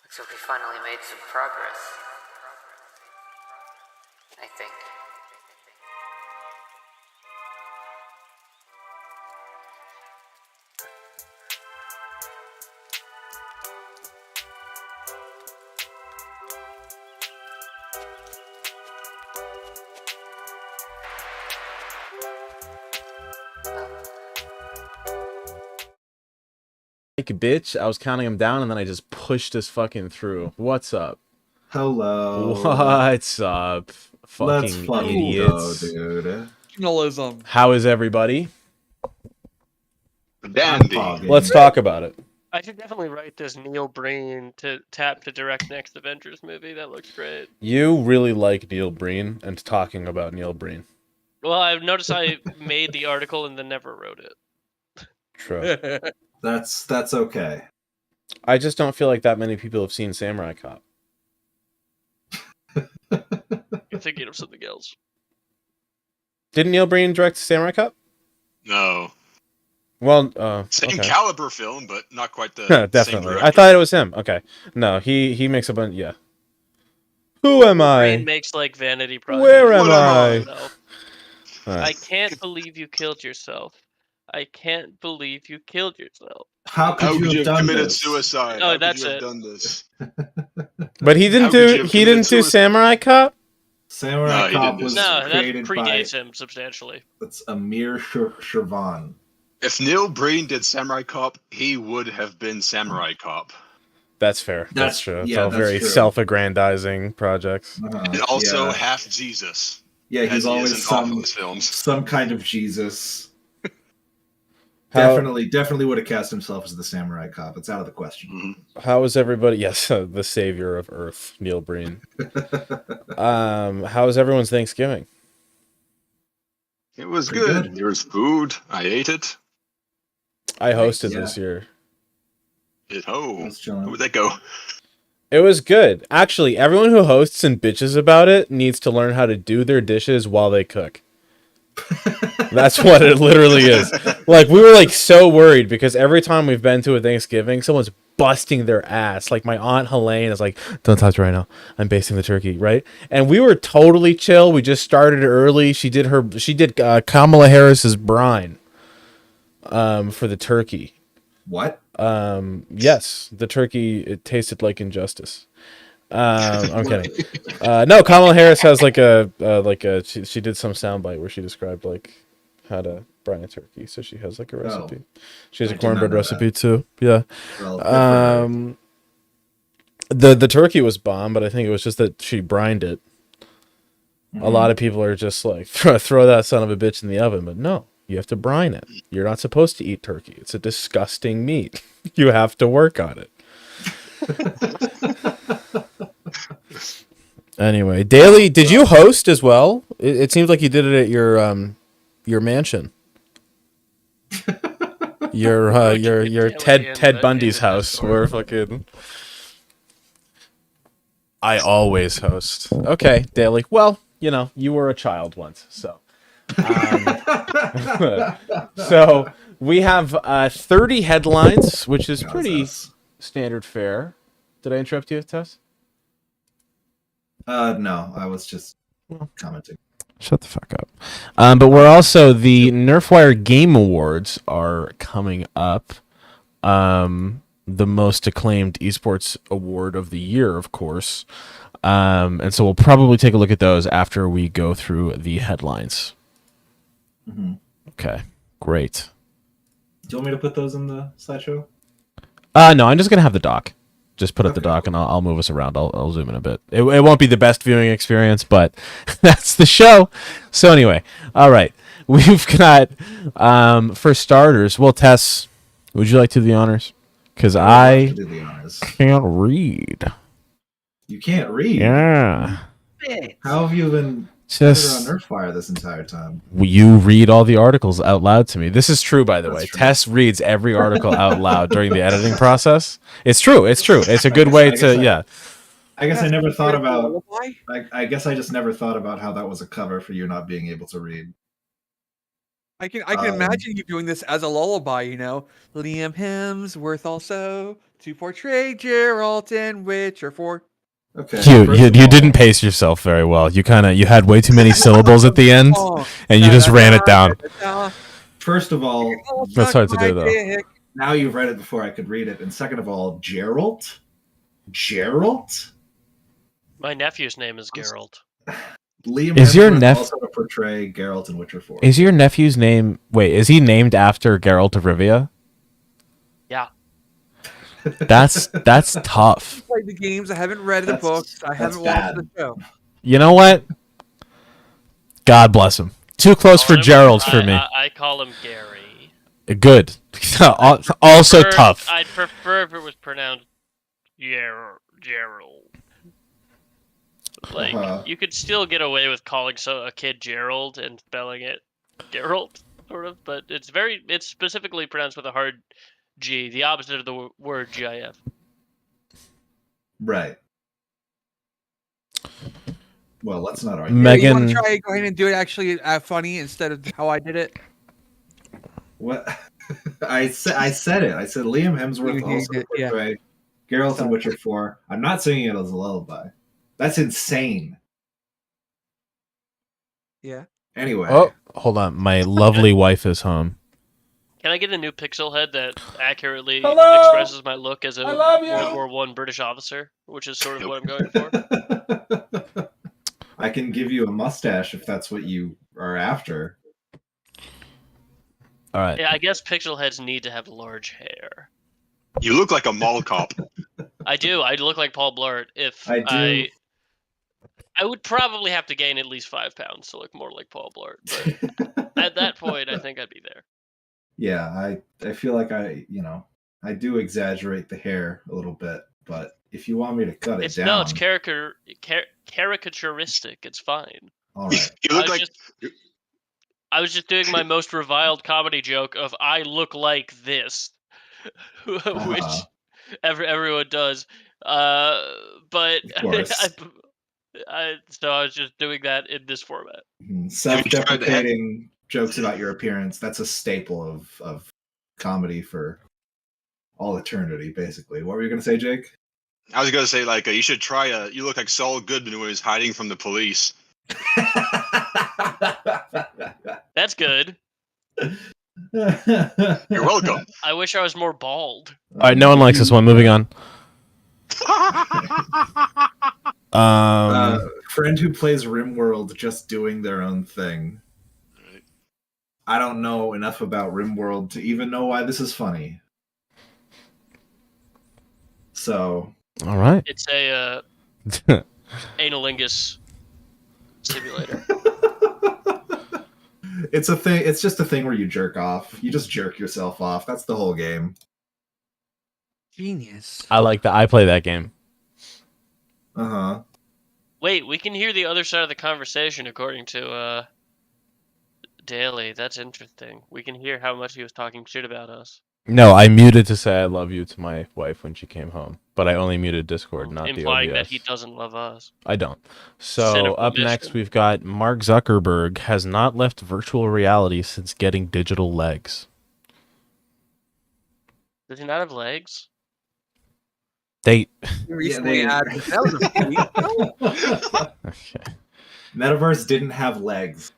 Looks like we finally made some progress. I think. Like a bitch, I was counting him down and then I just pushed us fucking through. What's up? Hello. What's up? Let's Fucking fucking idiots. go, dude. Journalism. How is everybody? Dandy. Let's talk about it. I should definitely write this Neil Breen to tap to direct next Avengers movie. That looks great. You really like Neil Breen and talking about Neil Breen. Well, I've noticed I made the article and then never wrote it. True. That's okay. I just don't feel like that many people have seen Samurai Cop. You're thinking of something else. Didn't Neil Breen direct Samurai Cop? No. Well, Same okay. caliber film, but not quite the Definitely. same I thought it was him. Okay. No, he makes a bunch. Yeah. Who am Breen I? makes like vanity projects. Where am What am I? I Alright. can't believe you killed yourself. I can't believe you killed yourself. How could you have done committed this? suicide? Oh, How that's could you it. have done this? But he didn't How could you do have he didn't committed do suicide? Samurai Cop? Samurai No, he Cop didn't. was No, that created predates by him substantially. it's Amir Shervan. If Neil Breen did Samurai Cop, he would have been Samurai Cop. That's fair. That's That's- true. It's yeah, all that's very true. self-aggrandizing projects. And also yeah. half Jesus. Yeah, as he's he is always in all of some his films. some kind of Jesus. How- Definitely would have cast himself as the Samurai Cop. It's out of the question. How is everybody? Yes, the savior of Earth, Neil Breen. How is everyone's Thanksgiving? It was Pretty good. good. There was food. I ate it. I hosted Yeah. this year. Oh, Let's chill out. where'd that go? It was good. Actually, everyone who hosts and bitches about it needs to learn how to do their dishes while they cook. That's what it literally is. Like, we were like so worried because every time we've been to a Thanksgiving, someone's busting their ass. Like my aunt Helene is like, "Don't touch right now. I'm basting the turkey," right? And we were totally chill. We just started early. She did Kamala Harris's brine for the turkey. What? Yes, the turkey, it tasted like injustice. I'm kidding. No, Kamala Harris has like she did some soundbite where she described like how to brine a turkey. So she has like a recipe. She has I a did cornbread not know recipe too. Yeah. Well, good for her. The turkey was bomb, but I think it was just that she brined it. A lot of people are just like throw that son of a bitch in the oven, but no, you have to brine it. You're not supposed to eat turkey. It's a disgusting meat. You have to work on it. Anyway, Daily, did you host as well? It seems like you did it at your mansion. Your Ted Bundy's house. Where fucking I always host. Okay, Daily. Well, you know, you were a child once, so. So we have 30 headlines, which is pretty standard fare. Did I interrupt you, Tess? No, I was just commenting. Shut the fuck up. But we're also, the Nerfwire Game Awards are coming up. The most acclaimed esports award of the year, of course. And so we'll probably take a look at those after we go through the headlines. Mm-hmm. Okay, great. Do you want me to put those in the slideshow? No, I'm just going to have the doc. Just put up the Okay. doc and I'll move us around. I'll zoom in a bit. It won't be the best viewing experience, but that's the show. So anyway, all right. We've got, for starters, well, Tess, would you like to do the honors? Because I To do the honors. can't read. You can't read. Yeah. How have you been Just on Nerfwire this entire time? you read all the articles out loud to me. This is true, by the That's way. true. Tess reads every article out loud during the editing process. It's true. It's true. It's a good way to, yeah. I guess I never thought about. Why? I guess I just never thought about how that was a cover for you not being able to read. I can imagine you doing this as a lullaby, you know. Liam Hemsworth also to portray Geralt in Witcher 4. Okay. You first of you all- didn't pace yourself very well. You had way too many syllables at the end, and you just ran it down. First of all, That's hard to do, though. now you've read it before I could read it, and second of all, Geralt. My nephew's name is Geralt. Liam Is your Hemsworth also to portray Geralt in Witcher 4. Is your nephew's name? Wait, is he named after Geralt of Rivia? Yeah. That's tough. Played the games. I haven't read the books. I haven't watched the show. You know what? God bless him. Too close for Gerald for me. I call him Gary. Good. Also tough. I'd prefer if it was pronounced Gerald. Like, you could still get away with calling a kid Gerald and spelling it Geralt, sort of, but it's specifically pronounced with a hard G, the opposite of the word GIF. Right. Well, let's not argue. You want to try go ahead and do it actually funny instead of how I did it? What? I said it. I said Liam Hemsworth also to portray Geralt in Witcher 4. I'm not singing it as a lullaby. That's insane. Yeah. Anyway. Oh, hold on. My lovely wife is home. Can I get a new pixel head that accurately Hello? expresses my look as a I World War I British officer, which is sort of what I'm going for? I can give you a mustache if that's what you are after. All right. Yeah, I guess pixel heads need to have large hair. You look like a mall cop. I do. I look like Paul Blart if I do. I would probably have to gain at least 5 pounds to look more like Paul Blart. But at that point, I think I'd be there. Yeah, I feel like I do exaggerate the hair a little bit, but if you want me to cut it down, No, it's caricaturistic. It's fine. all right. You look like I was just doing my most reviled comedy joke of I look like this, which everyone does. But Of course. so I was just doing that in this format. Self-deprecating jokes about your appearance, that's a staple of comedy for all eternity, basically. What were you going to say, Jake? I was going to say, like, you should try you look like Saul Goodman when he's hiding from the police. That's good. You're welcome. I wish I was more bald. All right, no one likes this one. Moving on. Friend who plays RimWorld just doing their own thing. I don't know enough about RimWorld to even know why this is funny. So, all right. It's a analingus simulator. It's a thing. It's just a thing where you jerk off. You just jerk yourself off. That's the whole game. Genius. I like that. I play that game. Uh-huh. Wait, we can hear the other side of the conversation according to Daly. That's interesting. We can hear how much he was talking shit about us. No, I muted to say I love you to my wife when she came home, but I only muted Discord, not the OBS. Implying that he doesn't love us. I don't. So up next, we've got Mark Zuckerberg has not left virtual reality since getting digital legs. Does he not have legs? They recently added that was a okay. Metaverse didn't have legs.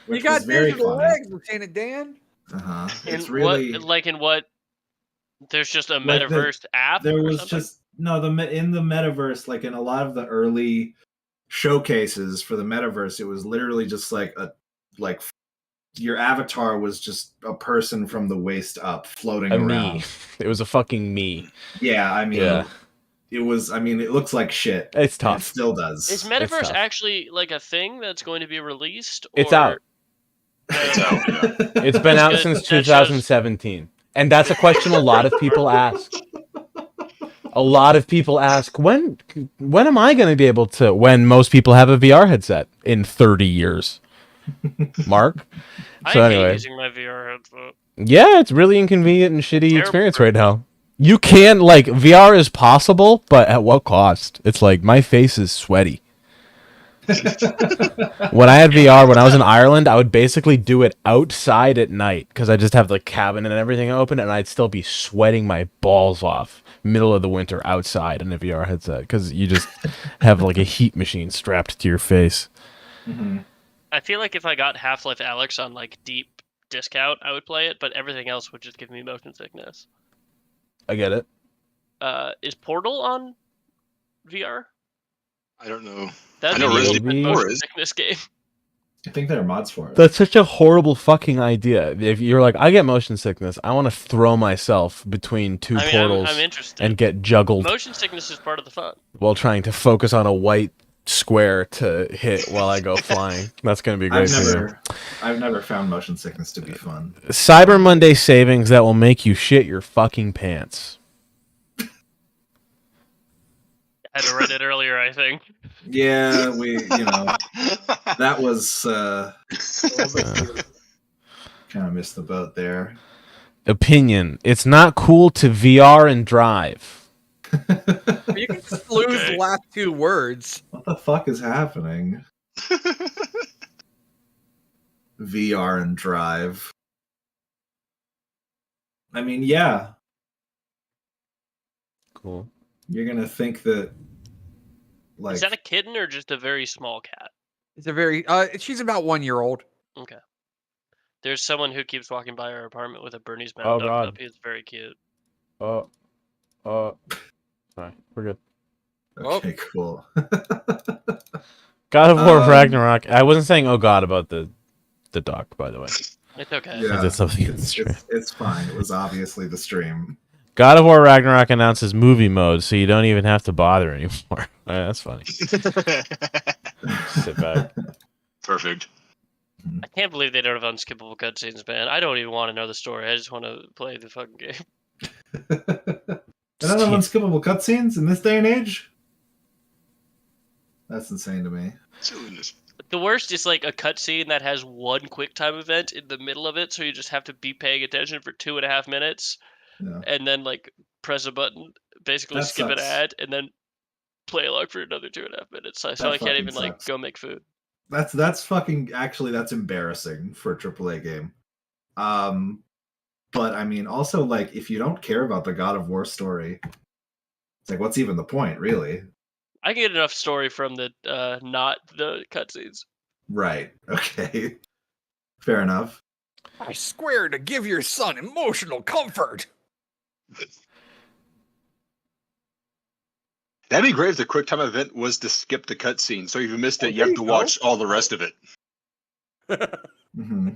You got digital legs, Lieutenant Dan. Uh-huh. It's really in what? There's just a metaverse app. There was just in the metaverse, like in a lot of the early showcases for the metaverse, it was literally just like your avatar was just a person from the waist up floating around. Me. It was a fucking me. Yeah, I mean, it was. I mean, it looks like shit. It's tough. It still does. Is metaverse actually like a thing that's going to be released? It's out. It's out. Yeah. It's been out since 2017, and that's a question a lot of people ask. A lot of people ask, when am I going to be able to? When most people have a VR headset in 30 years. Mark. So I hate anyway, using my VR headset. Yeah, it's really inconvenient and shitty experience right now. You can VR is possible, but at what cost? It's like my face is sweaty. When I had VR, when I was in Ireland, I would basically do it outside at night because I just have the cabin and everything open, and I'd still be sweating my balls off middle of the winter outside in a VR headset because you just have like a heat machine strapped to your face. Mm-hmm. I feel like if I got Half-Life Alyx on like deep discount, I would play it, but everything else would just give me motion sickness. I get it. Is Portal on VR? I don't know. That'd I know be the Resident ultimate Evil motion is. sickness game. I think there are mods for it. That's such a horrible fucking idea. If you're like, I get motion sickness, I want to throw myself between two portals I'm interested. and get juggled Motion sickness is part of the fun. while trying to focus on a white square to hit while I go flying. That's going to be great to do. I've never found motion sickness to be fun. Cyber Monday savings that will make you shit your fucking pants. I had to read it earlier, I think. Yeah, that was kind of missed the boat there. Opinion. It's not cool to VR and drive. You can just lose the last two words. What the fuck is happening? VR and drive. I mean, yeah. Cool. You're gonna think that, like, Is that a kitten or just a very small cat? It's a very she's about 1 year old. Okay. There's someone who keeps walking by our apartment with a Bernese Oh, Mountain Dog God. puppy. It's very cute. Sorry, we're good. okay, cool. God of War Ragnarok. I wasn't saying oh god about the doc, by the way. It's okay. Yeah, I did something in the stream. it's fine. It was obviously the stream. God of War Ragnarok announces movie mode, so you don't even have to bother anymore. That's funny. Sit back. Perfect. I can't believe they don't have unskippable cutscenes, man. I don't even want to know the story. I just want to play the fucking game. They don't have unskippable cutscenes in this day and age? That's insane to me. Silliness. The worst is like a cutscene that has one quick time event in the middle of it, so you just have to be paying attention for 2.5 minutes, Yeah. and then like press a button, basically That skip an sucks. ad, and then play along for another 2.5 minutes. So I can't fucking even like sucks. go make food. That's fucking actually that's embarrassing for a AAA game. But I mean, also like if you don't care about the God of War story, it's like what's even the point, really? I can get enough story from the not the cutscenes. Right. Okay. Fair enough. I swear to give your son emotional comfort. That'd be great if the QuickTime event was to skip the cutscene. So if you missed it, you have to watch all the rest of it. Mm-hmm.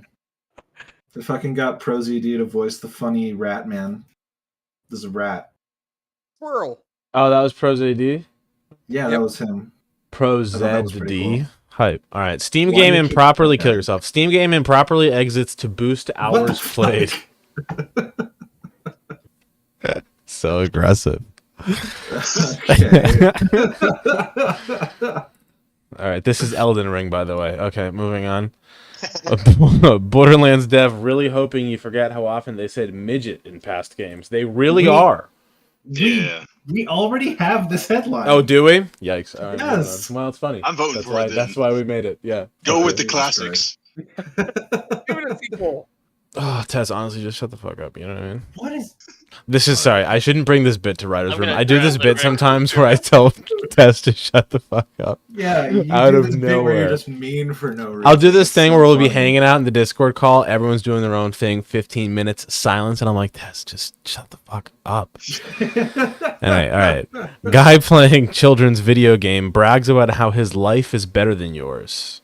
They fucking got ProZD to voice the funny rat man. There's a rat. Squirrel. Oh, that was ProZD? Yeah, Yep. that was him. ProZD. pretty Hype. All right. Steam Why game do you keep improperly doing kill that? yourself. Steam game improperly exits to boost What the hours played. fuck? So aggressive. Okay. All right. This is Elden Ring, by the way. Okay, moving on. Borderlands dev really hoping you forget how often they said midget in past games. They really are. Yeah. We already have this headline. Oh, do we? Yikes. All right, Yes. well, it's funny. I'm voting That's for why, it then. That's why we made it. Yeah. Go with the Jesus classics. Give it a sequel. Oh, Tess, honestly, just shut the fuck up. You know what I mean? What is? This is sorry. I shouldn't bring this bit to writer's I'm room. gonna I do this grab the bit sometimes where I tell Tess to shut the fuck up. Yeah, you Out do of this bit where nowhere. you're just mean for no reason. I'll do this It's thing so where we'll be funny. hanging out in the Discord call. Everyone's doing their own thing. 15 minutes silence, and I'm like, Tess, just shut the fuck up. All right. Guy playing children's video game brags about how his life is better than yours.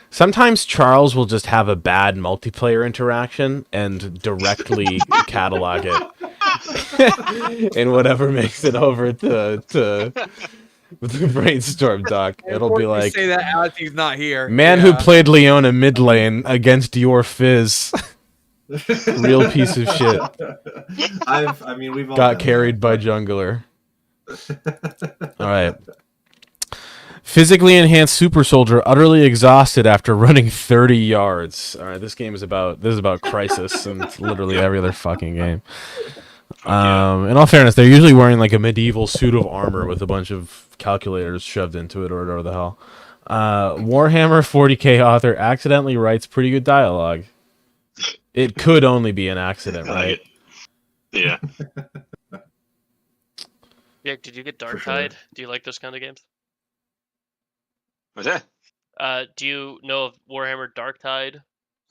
Sometimes Charles will just have a bad multiplayer interaction and directly catalog it in whatever makes it over to the brainstorm doc. It'll be like, say that as he's not here. man who played Leona mid lane against your Fizz. Real piece of shit. We've all Got done carried that. by jungler. All right. Physically enhanced super soldier utterly exhausted after running 30 yards. All right, this is about Crisis, and it's literally every other fucking game. In all fairness, they're usually wearing like a medieval suit of armor with a bunch of calculators shoved into it, or whatever the hell. Warhammer 40k author accidentally writes pretty good dialogue. It could only be an accident, right? Yeah. Yeah, did you get Dark For sure. Tide? Do you like those kind of games? What's that? Do you know of Warhammer Dark Tide?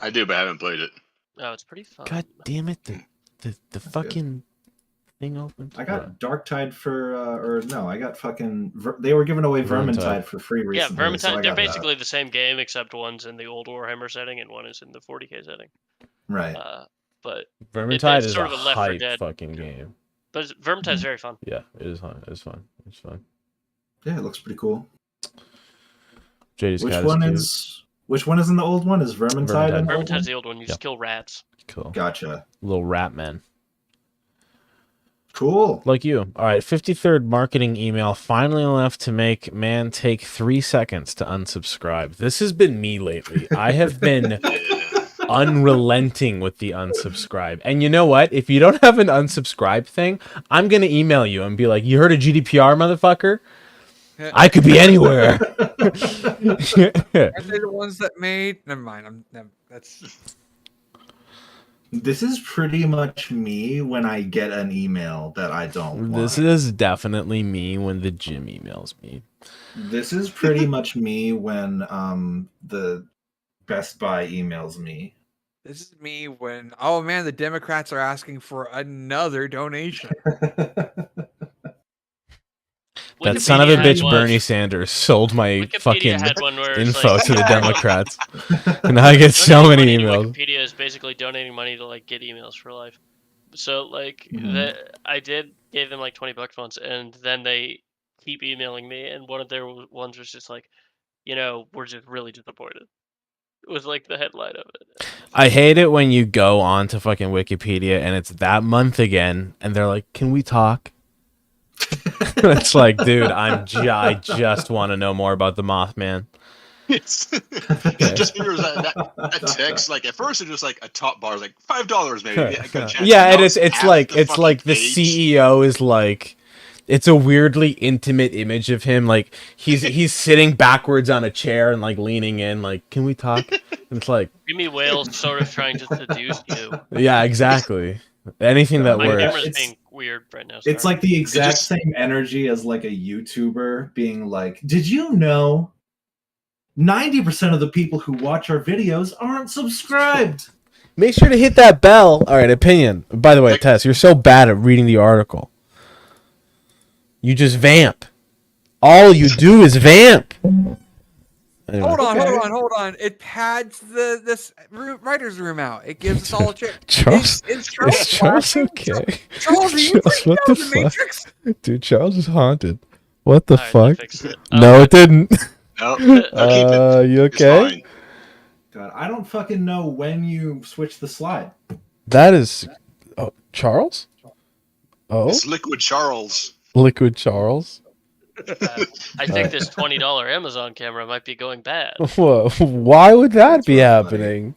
I do, but I haven't played it. Oh, it's pretty fun. God damn it! The fucking thing opened. I got Dark Tide for, I got fucking. They were giving away Vermintide for free Yeah, recently. Vermintide. so I They're got that. basically the same game, except one's in the old Warhammer setting and one is in the 40k setting. Right. But Vermintide it's is sort a of a Left 4 hype Dead. fucking game. But Vermintide's very fun. Yeah, it is fun. It's fun. It's fun. Yeah, it looks pretty cool. JD's Which cat one cute. is? Which one is in the old one? Is Vermintide? in the old Vermintide's one? the old one. You just kill rats. Cool. Gotcha. Little rat man. Cool. Like you. All right, 53rd marketing email finally left to make man take 3 seconds to unsubscribe. This has been me lately. I have been unrelenting with the unsubscribe. And you know what? If you don't have an unsubscribe thing, I'm going to email you and be like, you heard of GDPR, motherfucker? I could be anywhere. Aren't they the ones that made? Never mind. That's. This is pretty much me when I get an email that I don't want. This is definitely me when the gym emails me. This is pretty much me when the Best Buy emails me. This is me when, oh man, the Democrats are asking for another donation. That son of a Wikipedia bitch, had one- Bernie Sanders, sold my Wikipedia fucking had one where it's info like, to the Democrats. And I get so donating many money to emails. Wikipedia is basically donating money to like get emails for life. So like Mhm. I gave them like $20 once, and then they keep emailing me, and one of their ones was just like, we're just really disappointed. It was like the headline of it. I hate it when you go on to fucking Wikipedia and it's that month again, and they're like, "Can we talk?" It's like, dude, I just want to know more about the Mothman. It's just figures that text. Like at first, it was like a top bar, like $5 maybe. I got a chance. Yeah, Now and it's half like the it's like fucking the page. CEO is like, it's a weirdly intimate image of him, like he's sitting backwards on a chair and like leaning in, like, "Can we talk?" And it's like, Jimmy Wales sort of trying to seduce you. yeah, exactly. Anything that My works. camera's It's- being weird right now. It's sorry. like the exact just- same energy as like a YouTuber being like, "Did you know 90% of the people who watch our videos aren't subscribed?" Make sure to hit that bell. All right, opinion. By the way, Like- Tess, you're so bad at reading the article. You just vamp. All you do is vamp. Anyway. Hold on, Okay. hold on. It pads this writer's room out. It gives us all a chance. Charles, Is Charles is Charles laughing? okay? Charles, are you Charles, freaked what out the in the fuck? Matrix? Dude, Charles is haunted. What the Alright, I fuck? fixed it. No, it didn't. No, keep it. You It's okay? fine. God, I don't fucking know when you switch the slide. That is, Charles. Oh, It's Liquid Charles. Liquid Charles. I think this $20 Amazon camera might be going bad. Whoa, why would that That's be rough, happening?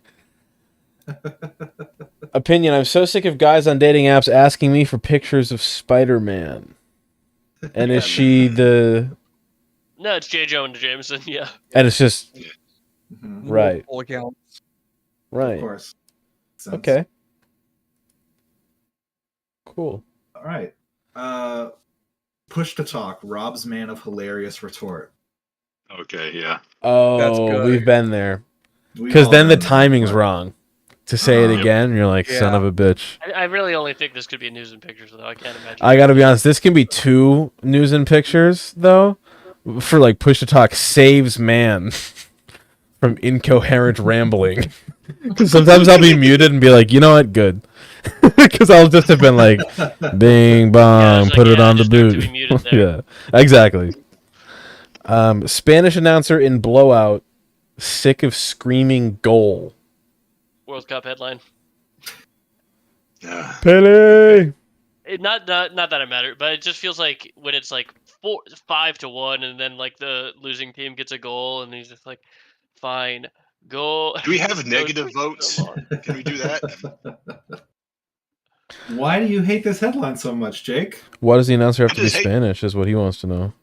Opinion: I'm so sick of guys on dating apps asking me for pictures of Spider-Man. And is she the? No, it's J. Jonah Jameson. Yeah. And it's just Mhm. right, Multiple accounts. Of right. course. Sense. Okay. Cool. All right. Push to talk. Rob's man of hilarious retort. Okay, yeah. Oh, That's good. we've been there. We've Because all then the been there timing's before. wrong. To say it Yep. again, you're like, son Yeah. of a bitch. I really only think this could be news and pictures, though. I can't imagine. I gotta be honest, this can be 2 news and pictures, though. For like push to talk saves man from incoherent rambling. Because sometimes I'll be muted and be like, you know what, good. Because I'll just have been like, bing Yeah, bong, it's like, put it yeah, on the just have to boot. be muted there. Yeah, exactly. Spanish announcer in blowout, sick of screaming goal. World Cup headline. Yeah. Pele! Not that it mattered, but it just feels like when it's like 5-1, and then like the losing team gets a goal, and he's just like, "Fine, go." Do we have negative votes? Can we do that? Why do you hate this headline so much, Jake? Why does the announcer have to be just hate- Spanish, is what he wants to know.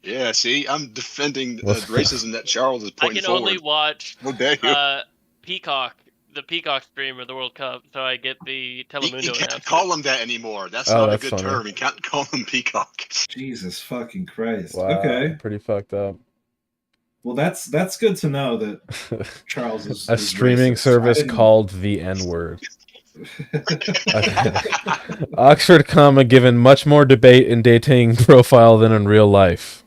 Yeah, Yeah, see, I'm defending the What's- racism that Charles is I pointing can forward. only watch How dare you? the Peacock stream of the World Cup, so I get the You Telemundo can't announcement. call him that anymore. That's Oh, not a that's good funny. term. You can't call him Peacock. Jesus fucking Christ. Wow, Okay. pretty fucked up. Well, that's good to know that Charles is A is streaming racist. I service didn't- called the N-word. Oxford comma given much more debate in dating profile than in real life.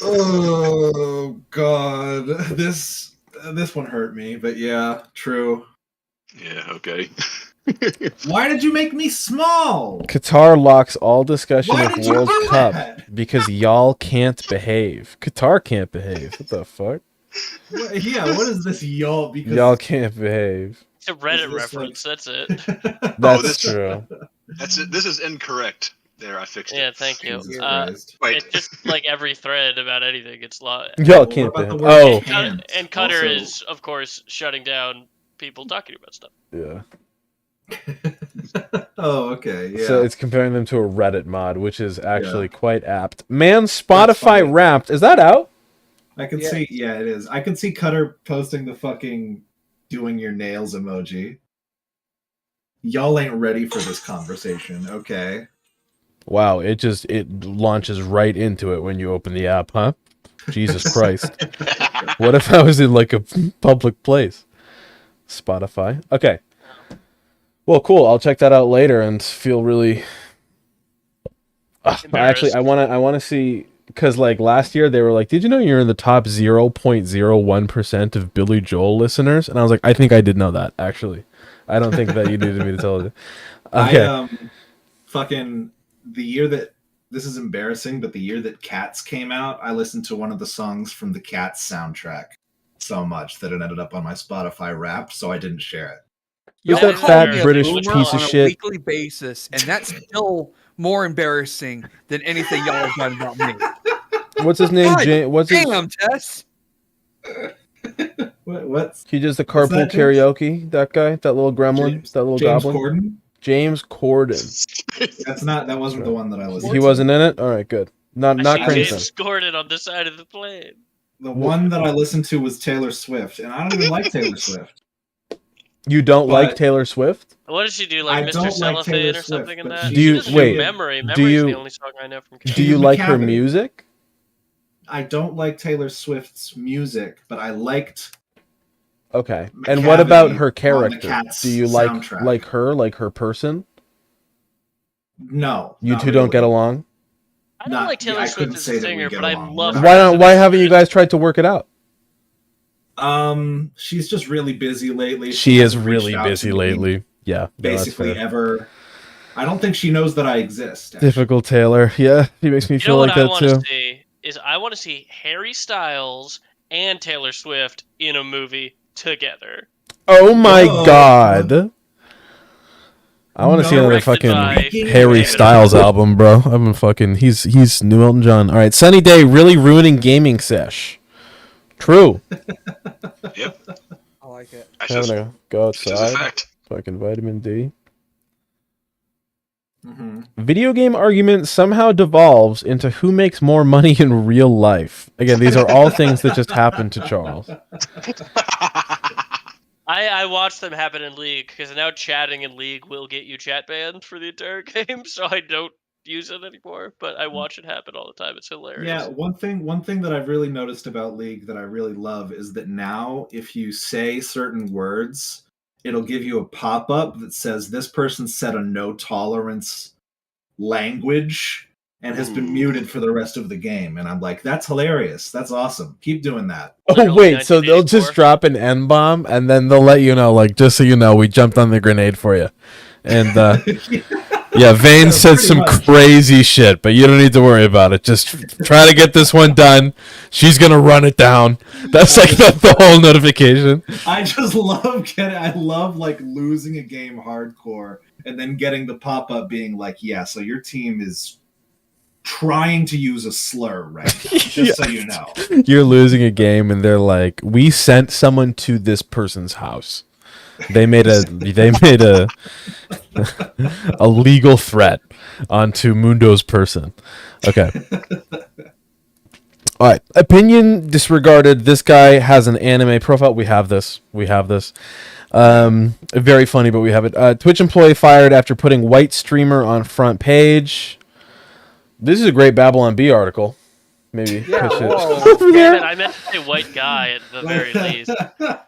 Oh God, this one hurt me, but yeah, true. Yeah, okay. Why did you make me small? Qatar locks all discussion Why of did you World do Cup that? because y'all can't behave. Qatar can't behave. What the fuck? Yeah, what is this y'all? Because Y'all can't behave. It's a Reddit Is this reference. That's it. That's this- true. That's it. This is incorrect. There, I fixed Yeah, it. thank you. Jesus Christ. Wait. It's just like every thread about anything. It's Y'all What can't about the behave. word Oh, can't? and Cutter Also- is, of course, shutting down people talking about stuff. yeah. Oh, okay, yeah. So it's comparing them to a Reddit mod, which is actually quite apt. Man, Spotify funny. Wrapped. Is that out? I can Yeah. see, yeah, it is. I can see Cutter posting the fucking doing your nails emoji. Y'all ain't ready for this conversation, okay? Wow, it launches right into it when you open the app, huh? Jesus Christ. What if I was in like a public place? Spotify. Okay. Well, cool. I'll check that out later and feel really actually I want to see cuz like last year they were like, "Did you know you're in the top 0.01% of Billy Joel listeners?" And I was like, "I think I did know that, actually. I don't think that you needed me to tell you." Okay. I fucking the year that this is embarrassing, but the year that Cats came out, I listened to one of the songs from the Cats soundtrack so much that it ended up on my Spotify Wrapped, so I didn't share it. Who's Y'all that call fat me a British boomer piece of on a shit? weekly basis, and that's still more embarrassing than anything y'all have done about me. What's his name? God What's his Damn, Tess. What's He does the What's carpool that, James? karaoke, that guy, that little gremlin, James- that little James goblin. Corden? James Corden. That wasn't the one that I listened He to. wasn't in it? All right, good. Not I see Crimson. James Gordon on the side of the plane. The one that I listened to was Taylor Swift, and I don't even like Taylor Swift. You don't like But- Taylor Swift? What did she do, I like Mr. don't like Cellophane Taylor or Swift, something in but that? she- Do you- She doesn't wait, do Memory. do Memory's you- the only song I know from Do Kate. you She's like her McCavity. music? I don't like Taylor Swift's music, but I liked Okay. And what about her on the character? Cats Do you soundtrack. like her person? No. You not two don't get really. along? I don't Not- like Taylor I Swift couldn't as say a that we singer, get but I along. love We're her. not- as an Why haven't you instrument. guys tried to work it out? She's just really busy lately. She is hasn't reached really out to busy me lately. Yeah, that's Basically, fair. ever. I don't think she knows that I exist. actually. Difficult Taylor. Yeah, he makes me You feel know what like I that want too. to see is I want to see Harry Styles and Taylor Swift in a movie together. Oh my Whoa. god. I want to see another Directed fucking by Harry David Styles album, bro. I've been fucking. He's new Elton John. All right, Sunny Day really ruining gaming sesh. True. Yep. I like it. That's Having just, to go just a outside. fact. Fucking vitamin D. Mhm. Video game argument somehow devolves into who makes more money in real life. Again, these are all things that just happened to Charles. I watched them happen in League because now chatting in League will get you chat banned for the entire game, so I don't use it anymore. But I watch it happen all the time. It's hilarious. Yeah, one thing that I've really noticed about League that I really love is that now if you say certain words, it'll give you a pop-up that says this person set a no tolerance language and has been Ooh. muted for the rest of the game. And I'm like, that's hilarious. That's awesome. Keep doing that. Oh Literally wait, so they'll just 1984. drop an N bomb and then they'll let you know, like, just so you know, we jumped on the grenade for you. And yeah, Vane said pretty some much. crazy shit, but you don't need to worry about it. Just try to get this one done. She's gonna run it down. That's like the whole notification. I just love like losing a game hardcore and then getting the pop-up being like, yeah, so your team is trying to use a slur right now, just so you know. You're losing a game, and they're like, "We sent someone to this person's house. They made a A legal threat onto Mundo's person. Okay. All right. Opinion disregarded. This guy has an anime profile. We have this. Very funny, but we have it. Twitch employee fired after putting white streamer on front page. This is a great Babylon Bee article. Maybe Yeah, push it whoa. over there. Damn it, I meant to say white guy at the very least. To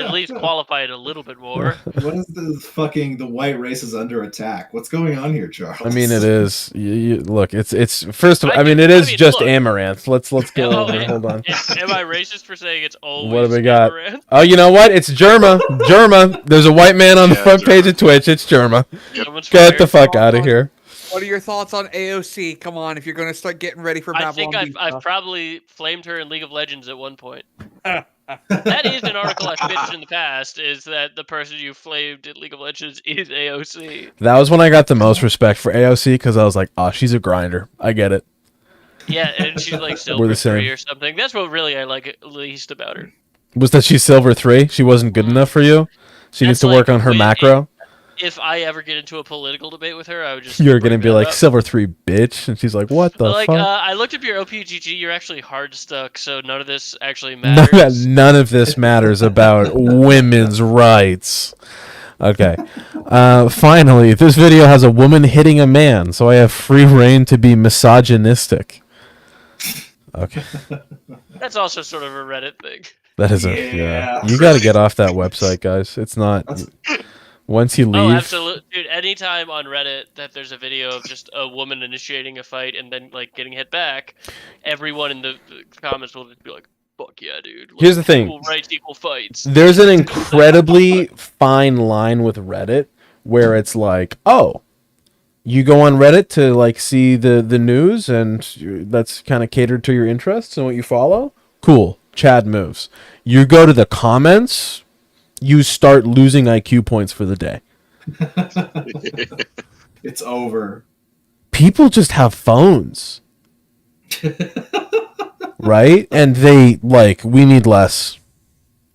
at least qualify it a little bit more. What is this fucking the white race is under attack? What's going on here, Charles? I mean, it is. Look, it's first of. I it mean, is just look. amaranth. Let's go Oh, over. Hold on. Am I racist for saying it's always What have we got? amaranth? Oh, you know what? It's Germa. Germa. There's a white man on the Yeah, front page Germa. of Twitch. It's Germa. Someone's Get fired. the fuck out of here. What are your thoughts on AOC? Come on, if you're going to start getting ready for I Babylon think Bee I've stuff. probably flamed her in League of Legends at one point. That is an article I've pitched in the past, is that the person you flamed in League of Legends is AOC. That was when I got the most respect for AOC because I was like, oh, she's a grinder. I get it. Yeah, and she's like We're silver the same. 3 or something. That's what really I like least about her. Was that she's silver 3? She wasn't good enough for you? She needs That's to work like on her when- macro? If I ever get into a political debate with her, I would just You're bring going to be that like, up. silver 3, bitch. And she's like, what the Like, fuck? I looked up your OPGG. You're actually hard stuck, so none of this actually matters. None of this matters about women's rights. Okay. Finally, this video has a woman hitting a man, so I have free reign to be misogynistic. Okay. That's also sort of a Reddit thing. That is Yeah. You got to get off that website, guys. It's not. Once you leave. Oh, absolutely, dude. Anytime on Reddit that there's a video of just a woman initiating a fight and then like getting hit back, everyone in the comments will just be like, "Fuck yeah, dude!" Like, Here's the thing. Equal rights, equal fights. There's an incredibly fine line with Reddit where it's like, oh, you go on Reddit to like see the news and that's kind of catered to your interests and what you follow. Cool. Chad moves. You go to the comments, you start losing IQ points for the day. It's over. People just have phones. Right? And they like, we need less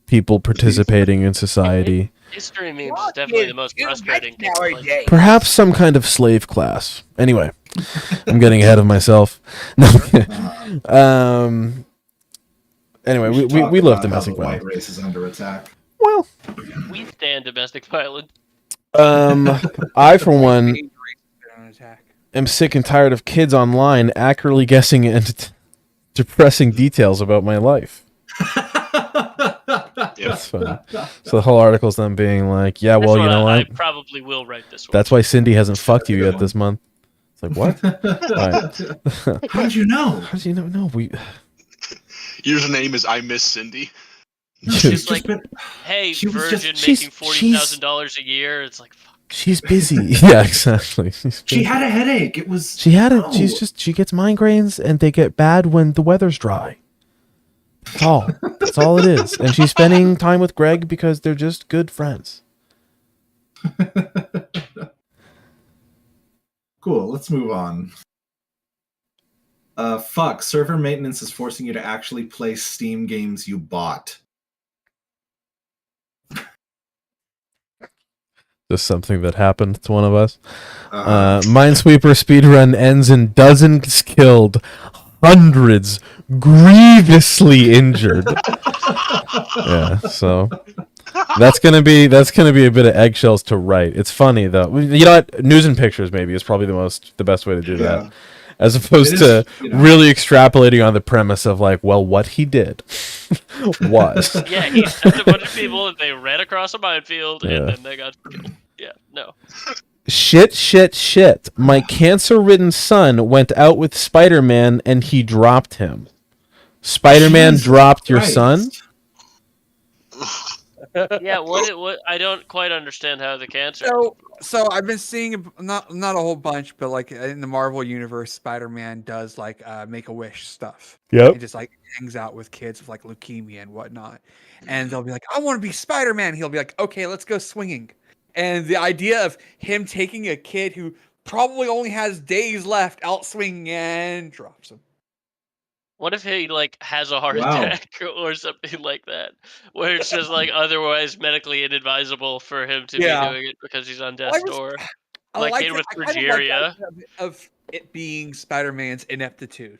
people participating in society. History memes is definitely the most frustrating thing. Like, Perhaps some kind of slave class. Anyway, I'm getting ahead of myself. No. Anyway, we love domestic the white violence. race is under attack. Well, we stand domestic violence. I for one am sick and tired of kids online accurately guessing and depressing details about my life. That's funny. So the whole article's them being like, yeah, well, That's you know why what? I probably will write this one. That's why Cindy hasn't fucked you yet this month. It's like, what? Right. How did you know? How did you know? No, we. Username is I Miss Cindy. She's like, hey, she was virgin just- making $40,000 a year. It's like, fuck. She's busy. Yeah, exactly. She had a headache. It was. She had it. No. She gets migraines and they get bad when the weather's dry. That's all. That's all it is. And she's spending time with Greg because they're just good friends. Cool. Let's move on. Fuck. Server maintenance is forcing you to actually play Steam games you bought. Just something that happened to one of us. Uh, Minesweeper speedrun ends in dozens killed, hundreds grievously injured. Yeah, so that's gonna be a bit of eggshells to write. It's funny though. You know what? News and pictures maybe is probably the best way to do Yeah. that, as opposed It is, to you know. really extrapolating on the premise of like, well, what he did was. Yeah, he sent a bunch of people and they ran across a minefield Yeah. and then they got killed. Yeah, no. Shit. My cancer-ridden son went out with Spider-Man and he dropped him. Spider-Man Jesus dropped your Christ. son? Yeah, what? I don't quite understand how the cancer. So I've been seeing not a whole bunch, but like in the Marvel universe, Spider-Man does like Make-A-Wish stuff. Yep. He just like hangs out with kids with like leukemia and whatnot, and they'll be like, "I want to be Spider-Man." He'll be like, "Okay, let's go swinging." And the idea of him taking a kid who probably only has days left out swinging and drops him. What if he like has a heart Wow. attack or something like that, where it's just like otherwise medically inadvisable for him to be doing it because he's on death's door, like Kane with I kind of like the progeria. idea of it being Spider-Man's ineptitude,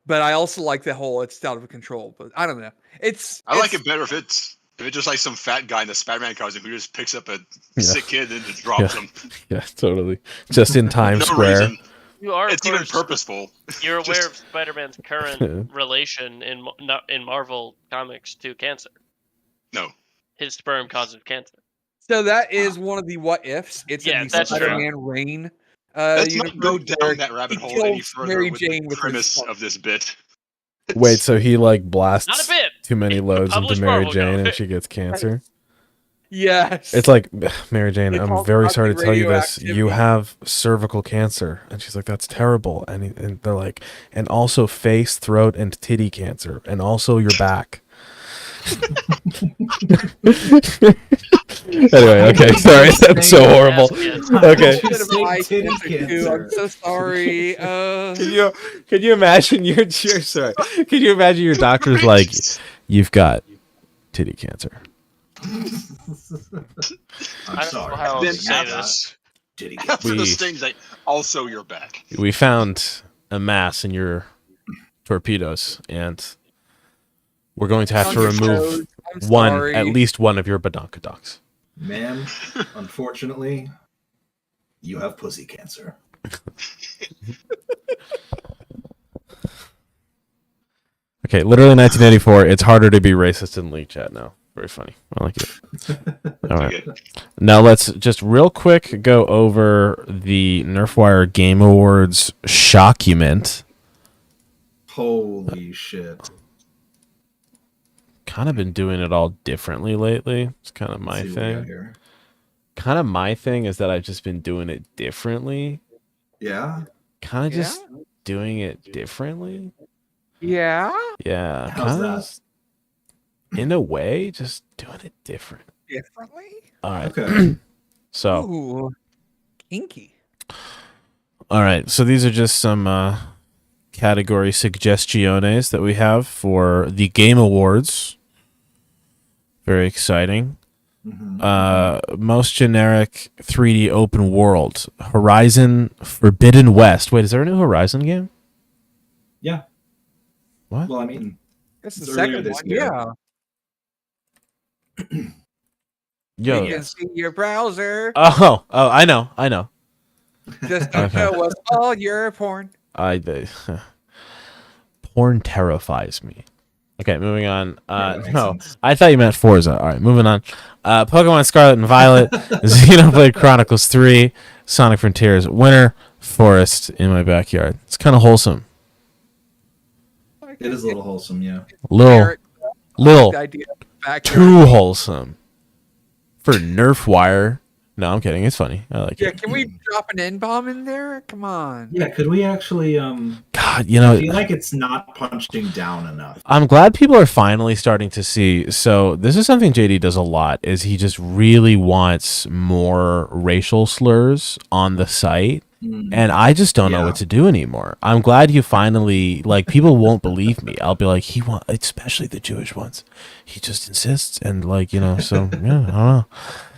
but I also like the whole it's out of control. But I don't know. I like it better if it's just like some fat guy in the Spider-Man costume who just picks up a sick kid and just drops him. Yeah, totally. Just in Times No Square. reason. You are, It's of even course, purposeful. You're Just- aware of Spider-Man's current relation in Marvel comics to cancer. No. His sperm causes cancer. So that is one of the what ifs. It's Yeah, in the that's true. Spider-Man Reign. Let's not universe go down where that rabbit he hole any kills further Mary with Jane the with his premise sperm. of this bit. Wait, so he like Not a blasts bit. too many loads into Published Mary Marvel Jane and comic. she gets cancer? Yes. It's like, Mary Jane, It's I'm all very sorry to causing tell you this. You radioactivity. have cervical cancer. And she's like, that's terrible. And they're like, and also face, throat, and titty cancer. And also your back. Anyway, okay, sorry. That's so horrible. Okay. Bit of eye Titty cancer, too. cancer. I'm so sorry. Can you imagine your sorry? Can you imagine your doctor's like, you've got titty cancer? I'm I don't sorry. know how else Then to say after, this. Titty after We- the stings, like, also your back. We found a mass in your torpedoes, and we're going to have to remove at least one of your badonkadonks. Man, unfortunately, you have pussy cancer. Okay, literally 1984. It's harder to be racist in League Chat now. Very funny. I like it. All right. Okay. Now let's just real quick go over the Nerfwire Game Awards shockument. Holy shit. Kind of been doing it all differently lately. It's kind of my Let's see what we got thing. here. Kind of my thing is that I've just been doing it differently. Yeah? Kind of just doing it differently. Yeah? Yeah. How's Kind that? of in a way, just doing it different. Differently? All right. Okay. So, Ooh. Kinky. all right. So these are just some category suggestiones that we have for the Game Awards. Very exciting. Mhm. Most generic 3D open world. Horizon Forbidden West. Wait, is there a new Horizon game? Yeah. What? Well, I mean, That's the It's earlier second this one. year. Yeah. Yo. You can see your browser. Oh, I know. Just don't Okay. show us all your porn. Porn terrifies me. Okay, moving on. Yeah, that makes No, sense. I thought you meant Forza. All right, moving on. Pokemon Scarlet and Violet, Xenoblade Chronicles 3, Sonic Frontiers, Winter Forest in my backyard. It's kind of wholesome. it is a little wholesome, yeah. Little The idea of backyard. too wholesome for Nerfwire. No, I'm kidding. It's funny. I like Yeah, it. can we drop an N-bomb in there? Come on. Yeah, could we actually God, I feel like it's not punching down enough. I'm glad people are finally starting to see. So this is something JD does a lot. Is he just really wants more racial slurs on the site, and I just don't know Yeah. what to do anymore. I'm glad you finally people won't believe me. I'll be like, especially the Jewish ones. He just insists, and so yeah, I don't know.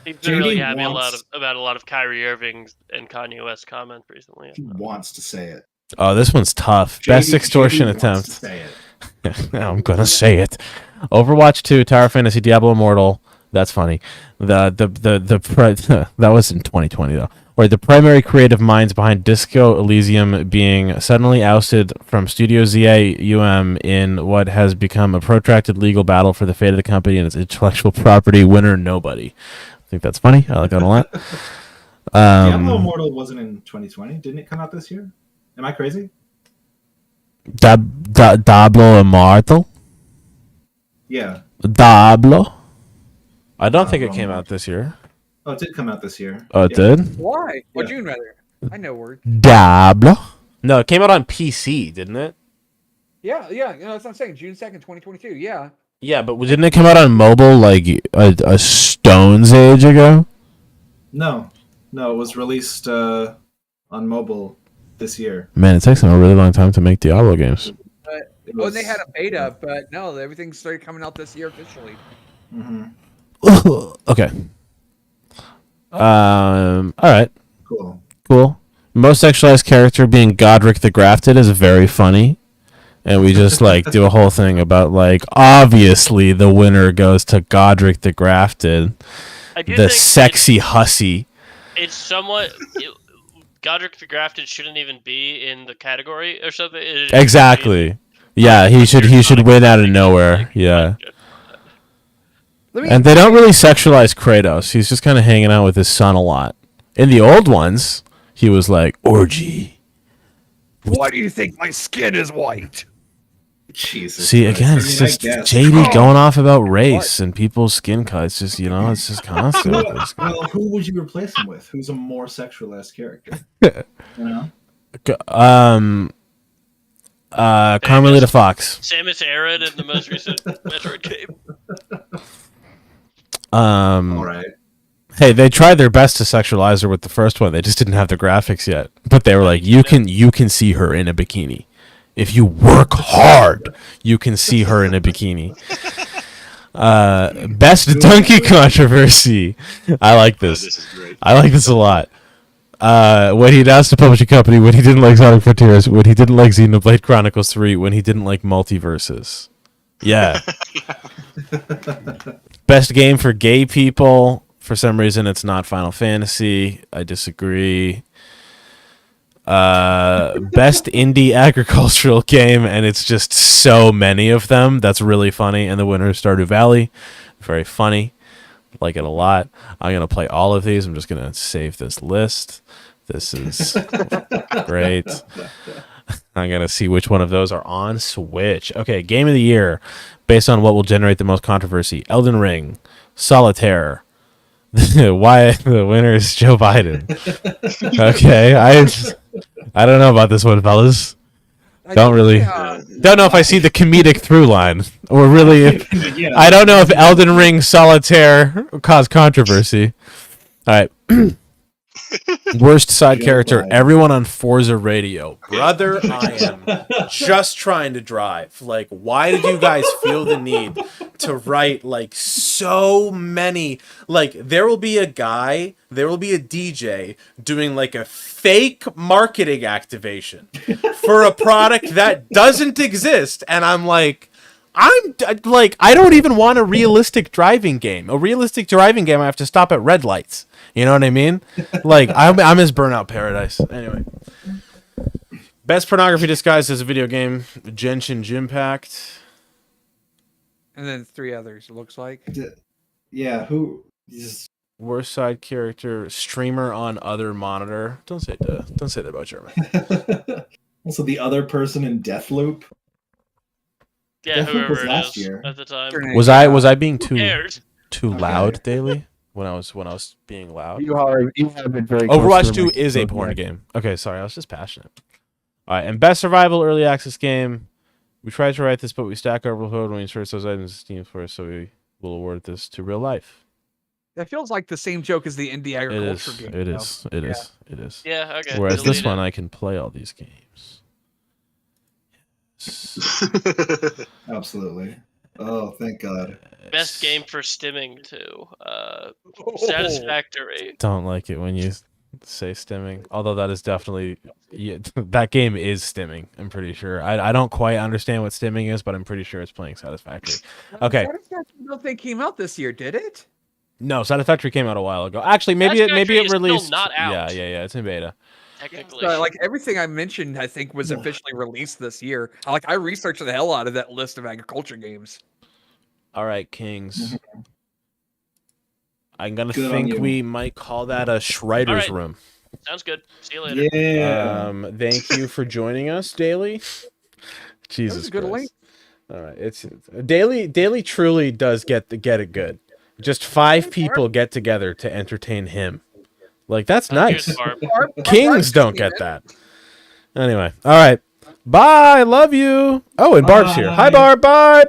He's been really JD happy wants- about a lot of Kyrie Irving's and Kanye West comments recently. He wants to say it. Oh, this one's tough. Best extortion attempt. Wants to say it. I'm gonna say it. Overwatch 2, Tower Fantasy, Diablo Immortal. That's funny. That was in 2020 though. Or the primary creative minds behind Disco Elysium being suddenly ousted from Studio ZA in what has become a protracted legal battle for the fate of the company and its intellectual property. Winner nobody. I think that's funny. I like that a lot. Diablo Immortal wasn't in 2020. Didn't it come out this year? Am I crazy? Diablo Immortal. Yeah. Diablo. I don't think it came out this year. Oh, it did come out this year. Oh, it Yeah. did? Why? Or Yeah. June, rather. I know word. Diablo. No, it came out on PC, didn't it? Yeah. That's what I'm saying. June 2nd, 2022. Yeah. Yeah, but didn't it come out on mobile like a stone's age ago? No, it was released on mobile this year. Man, it takes them a really long time to make Diablo games. But Oh, and they had a beta, but no, everything started coming out this year officially. Okay. All right. Cool. Most sexualized character being Godric the Grafted is very funny. And we just like do a whole thing about like obviously the winner goes to Godric the Grafted, the sexy hussy. It's somewhat Godric the Grafted shouldn't even be in the category or something. Exactly. Yeah, he should win out of nowhere. Yeah. And they don't really sexualize Kratos. He's just kind of hanging out with his son a lot. In the old ones, he was like orgy. Why do you think my skin is white? Jesus. See, again, it's just JD going off about race and people's skin colors. It's just, it's just constant. Well, who would you replace him with? Who's a more sexualized character? You know? Carmelita Fox. Samus Aran in the most recent Metroid game. All right. Hey, they tried their best to sexualize her with the first one. They just didn't have the graphics yet. But they were like, you can see her in a bikini. If you work hard, you can see her in a bikini. Best donkey controversy. I like this. This is great. I like this a lot. When he announced a publishing company, when he didn't like Sonic Frontiers, when he didn't like Xenoblade Chronicles 3, when he didn't like multiverses. Yeah. Best game for gay people. For some reason, it's not Final Fantasy. I disagree. Best indie agricultural game, and it's just so many of them. That's really funny. And the winner is Stardew Valley. Very funny. Like it a lot. I'm going to play all of these. I'm just going to save this list. This is great. I'm going to see which one of those are on Switch. Okay, Game of the Year. Based on what will generate the most controversy. Elden Ring. Solitaire. Why the winner is Joe Biden. Okay, I don't know about this one, fellas. Don't know if I see the comedic through line, or really, I don't know if Elden Ring Solitaire caused controversy. All right. Worst side character, everyone on Forza Radio. Brother, I am just trying to drive. Like, why did you guys feel the need to write, like, so many? Like, there will be a DJ doing, like, a fake marketing activation for a product that doesn't exist. And I'm like, I don't even want a realistic driving game. A realistic driving game, I have to stop at red lights. You know what I mean? Like, I'm his Burnout Paradise. Anyway. Best pornography disguised as a video game. Genshin Impact. And then 3 others, it looks like. Yeah, who is... Worst side character, streamer on other monitor. Don't say that about German. Also, the other person in Deathloop. Yeah, Deathloop whoever was it last is year. at the time. Was I being Who cares? too loud daily? When I was being loud. You have been very. Overwatch 2 is a porn game. Okay, sorry, I was just passionate. All right, and best survival early access game. We tried to write this, but we stack overload when we search those items in Steam for us, so we will award this to real life. That feels like the same joke as the indie agriculture game. It is. Yeah, okay. Whereas this delete one, it. I can play all these games. Absolutely. Oh, thank God. Best game for stimming too. Satisfactory. Don't like it when you say stimming. Although that is definitely that game is stimming. I'm pretty sure. I don't quite understand what stimming is, but I'm pretty sure it's playing Satisfactory. Okay. Satisfactory, I don't think came out this year, did it? No, Satisfactory came out a while ago. Actually, maybe it Satisfactory released. is still not out. Yeah. It's in beta. Technically. So, like everything I mentioned, I think was officially released this year. I researched the hell out of that list of agriculture games. All right, Kings. I'm gonna Good on think you. we might call that a Schreider's All right. room. Sounds good. See you later. Yeah. Thank you for joining us, Daily. Jesus a good Christ. link. All right, it's Daily truly does get it good. Just 5 people get together to entertain him. Like, that's nice. Here's Barb. Kings don't get that. Anyway, all right. Bye. Love you. Oh, and Barb's here. Hi, Barb. Bye.